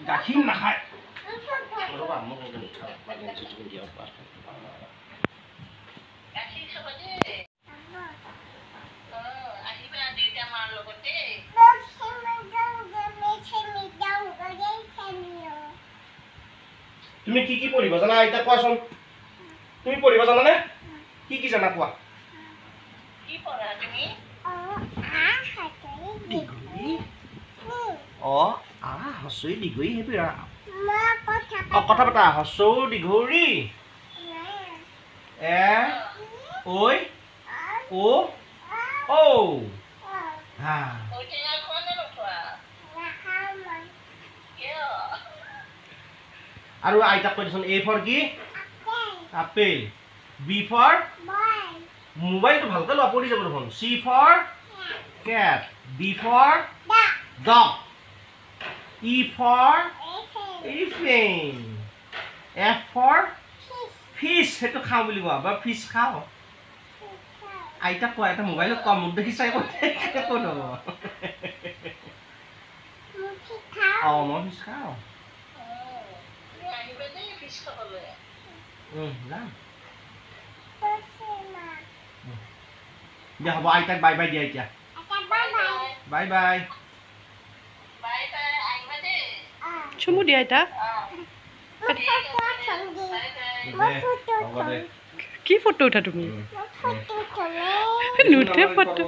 গাখীৰ নাখায় তুমি কি পঢ়িব জানা এতিয়া কোৱাচোন তুমি পঢ়িব জানানে কি জানা কোৱা কি পঢ়া তুমি হসৈ দীঘই হেপি কথা পতা হসৌ দীঘৌৰি এ ঐ ও ঔ আৰু আইতাক কৈ দিছোন এ ফৰ কি আপেল বি ফৰ মোবাইলটো ভালকৈ লোৱা পৰি যাব দেখোন C for cat D for dog E for elephant F for fish সেইটো খাওঁ বুলি কোৱা বা ফিছ খাওঁ আইতাক কোৱা এটা মোবাইলত কোৱা মোক দেখি চাই ক'ত হ'ব মই ফিছ খাওঁ দিয়া হ'ব আইতাক বাই বাই দিয়া এতিয়া বাই বাই চুমু দিয়া আইতা কি ফটো উঠা তুমি নুঠে ফটো